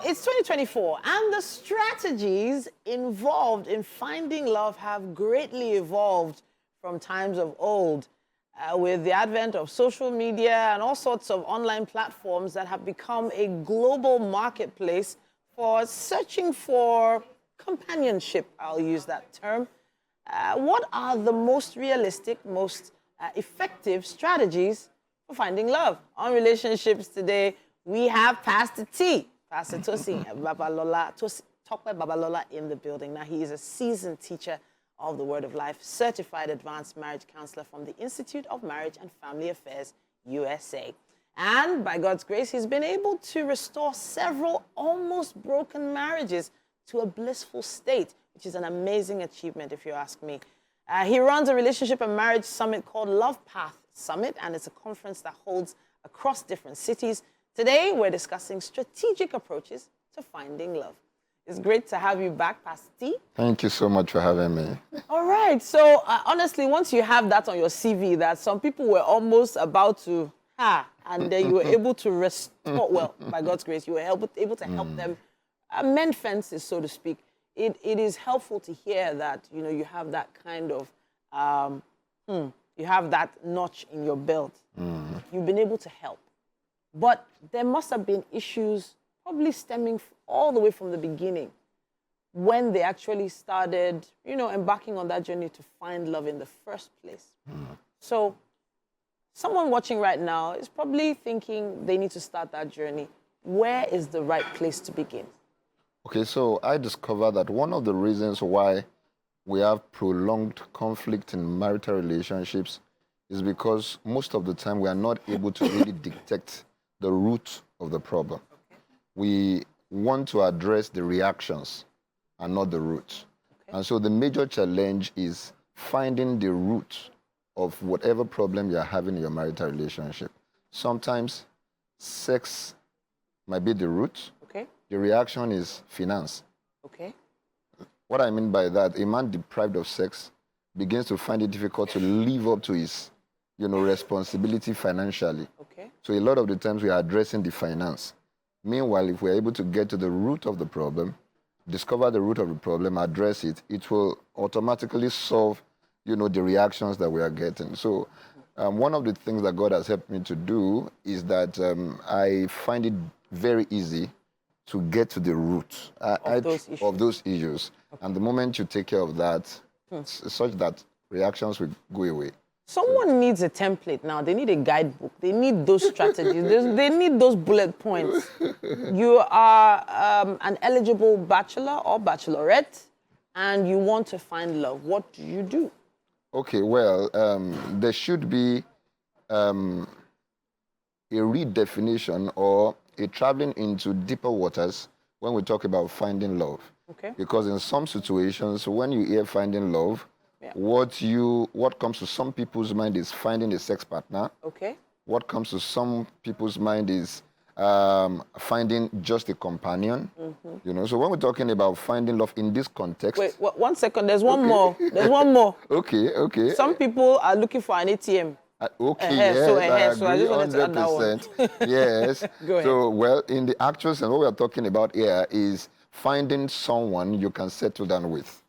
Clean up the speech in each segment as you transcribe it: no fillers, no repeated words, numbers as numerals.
it's 2024, and the strategies involved in finding love have greatly evolved from times of old. With the advent of social media and all sorts of online platforms that have become a global marketplace for searching for companionship, I'll use that term. What are the most realistic, most effective strategies for finding love? On relationships today, we have Pastor Tosin Tope Babalola in the building. Now, he is a seasoned teacher of the Word of Life, certified advanced marriage counselor from the Institute of Marriage and Family Affairs, USA. And by God's grace, he's been able to restore several almost broken marriages to a blissful state, which is an amazing achievement, if you ask me. He runs a relationship and marriage summit called Love Path Summit, and it's a conference that holds across different cities. Today, we're discussing strategic approaches to finding love. It's great to have you back, Pastor T. Thank you so much for having me. All right. So, honestly, once you have that on your CV, that some people were almost about to, and then you were able to restore, well, by God's grace, you were able to help them mend fences, so to speak. It is helpful to hear that, you know, you have that kind of, you have that notch in your belt. You've been able to help. But there must have been issues probably stemming all the way from the beginning when they actually started, you know, embarking on that journey to find love in the first place. So someone watching right now is probably thinking they need to start that journey. Where is the right place to begin? Okay, so I discovered that one of the reasons why we have prolonged conflict in marital relationships is because most of the time we are not able to really detect the root of the problem. We want to address the reactions and not the root. And so the major challenge is finding the root of whatever problem you're having in your marital relationship. Sometimes sex might be the root. The reaction is finance. What I mean by that, a man deprived of sex begins to find it difficult to live up to his, responsibility financially. So a lot of the times we are addressing the finance. Meanwhile, if we're able to get to the root of the problem, discover the root of the problem, address it, it will automatically solve, the reactions that we are getting. So one of the things that God has helped me to do is that I find it very easy to get to the root of those issues. And the moment you take care of that, it's such that reactions will go away. Someone needs a template now. They need a guidebook. They need those strategies. They need those bullet points. You are an eligible bachelor or bachelorette, and you want to find love. What do you do? Okay, well, there should be a redefinition or a traveling into deeper waters when we talk about finding love. Because in some situations, when you hear finding love, what comes to some people's mind is finding a sex partner. What comes to some people's mind is finding just a companion. So when we're talking about finding love in this context... Wait, 1 second. There's one more. There's one more. Okay. Some people are looking for an ATM. Yes, so I just wanted 100%. to add that one. Yes. Go ahead. So, well, in the actual sense, what we are talking about here is finding someone you can settle down with.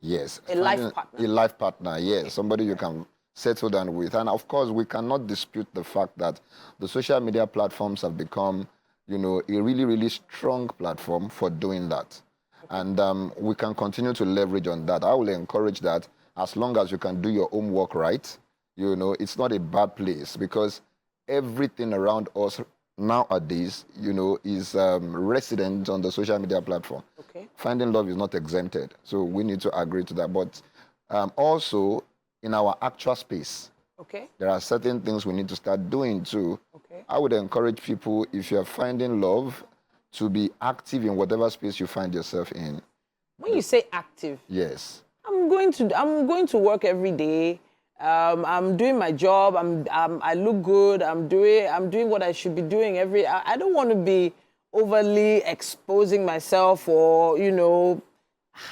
Yes. A life partner. A life partner, yes. Somebody you can settle down with. And of course, we cannot dispute the fact that the social media platforms have become, a really, really strong platform for doing that. And we can continue to leverage on that. I will encourage that as long as you can do your homework right. It's not a bad place because everything around us nowadays, is resident on the social media platform. Finding love is not exempted. So we need to agree to that. But also, in our actual space, there are certain things we need to start doing too. I would encourage people, if you're finding love, to be active in whatever space you find yourself in. When you say active, yes, I'm going to work every day. I'm doing my job. I look good. I'm doing what I should be doing I don't want to be overly exposing myself or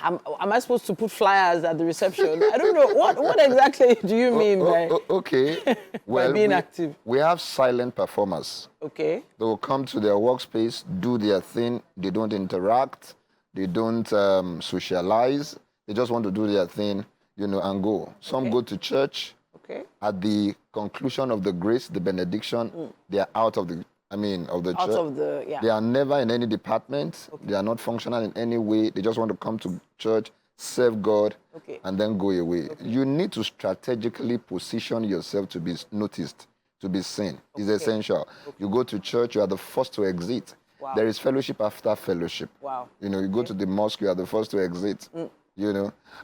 Am I supposed to put flyers at the reception? I don't know. What exactly do you mean by, Okay. by Well, being active? we have silent performers. Okay. They will come to their workspace, do their thing. They don't interact. They don't socialize. They just want to do their thing, and go. Some go to church. Okay. At the conclusion of the grace, the benediction, they are out of the church. Out of the, yeah. They are never in any department. Okay. They are not functional in any way. They just want to come to church, serve God, and then go away. Okay. You need to strategically position yourself to be noticed, to be seen. It's essential. Okay. You go to church, you are the first to exit. Wow. There is fellowship after fellowship. Wow. You go to the mosque, you are the first to exit.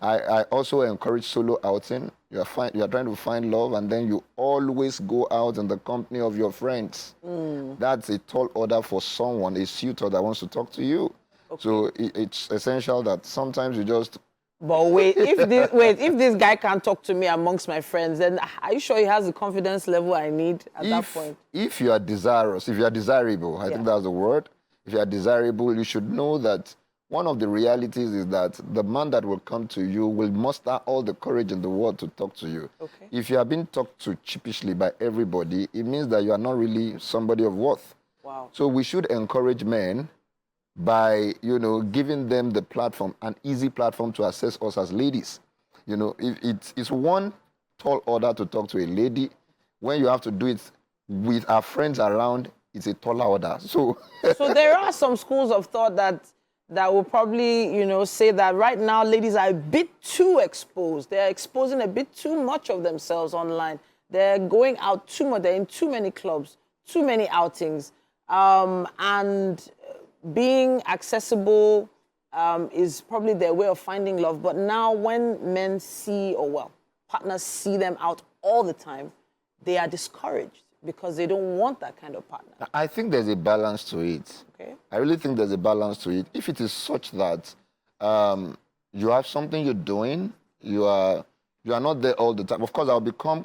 I also encourage solo outing. You are trying to find love, and then you always go out in the company of your friends. That's a tall order for someone, a suitor that wants to talk to you. Okay. So it's essential that sometimes you just... But wait, if this guy can't talk to me amongst my friends, then are you sure he has the confidence level I need at that point? If you are desirous, if you are desirable, I think that's the word. If you are desirable, you should know that one of the realities is that the man that will come to you will muster all the courage in the world to talk to you. Okay. If you are being talked to cheapishly by everybody, it means that you are not really somebody of worth. Wow. So we should encourage men by, giving them the platform, an easy platform to access us as ladies. If it's one tall order to talk to a lady. When you have to do it with our friends around, it's a taller order. So there are some schools of thought that will probably, say that right now ladies are a bit too exposed. They're exposing a bit too much of themselves online. They're going out too much. They're in too many clubs, too many outings. And being accessible is probably their way of finding love. But now when men partners see them out all the time, they are discouraged because they don't want that kind of partner. I think there's a balance to it. Okay. I really think there's a balance to it. If it is such that you have something you're doing, you are not there all the time. Of course, I'll become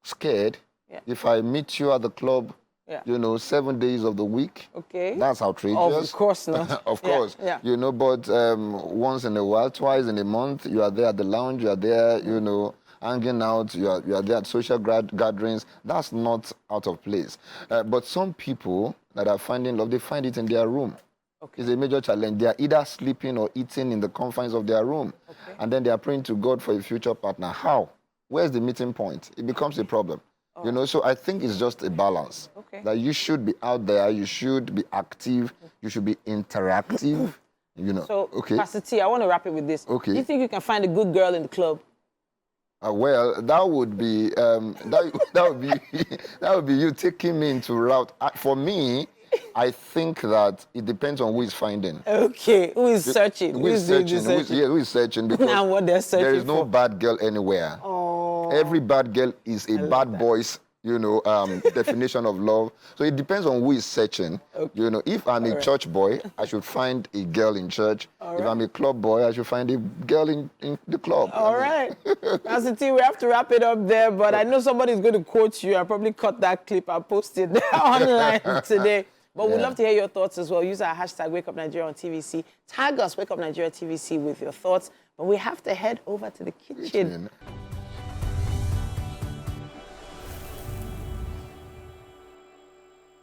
scared if I meet you at the club, 7 days of the week. Okay. That's outrageous. Of course not. Of course. Yeah. But once in a while, twice in a month, you are there at the lounge, you are there, hanging out, you are there at social gatherings. That's not out of place. But some people that are finding love, they find it in their room. Okay. It's a major challenge. They are either sleeping or eating in the confines of their room. Okay. And then they are praying to God for a future partner. How? Where's the meeting point? It becomes a problem. Oh. So I think it's just a balance. Okay. That you should be out there, you should be active, you should be interactive. So, Pastor T, I want to wrap it with this. Okay. Do you think you can find a good girl in the club? Well, that would be that would be you taking me into route. For me, I think that it depends on who is finding. Okay, who is searching? Who is searching? Who is searching? Because and what they're searching there is no for. bad girl anywhere. Oh. Every bad girl is a bad boy's, definition of love. So it depends on who is searching. Okay. If I'm a church boy, I should find a girl in church. If I'm a club boy, I should find a girl in the club. All right. Pastor T, we have to wrap it up there, but I know somebody's going to quote you. I probably cut that clip and post it online today. But we'd love to hear your thoughts as well. Use our hashtag #WakeUpNigeria on TVC. Tag us, Wake Up Nigeria TVC, with your thoughts. But we have to head over to the kitchen.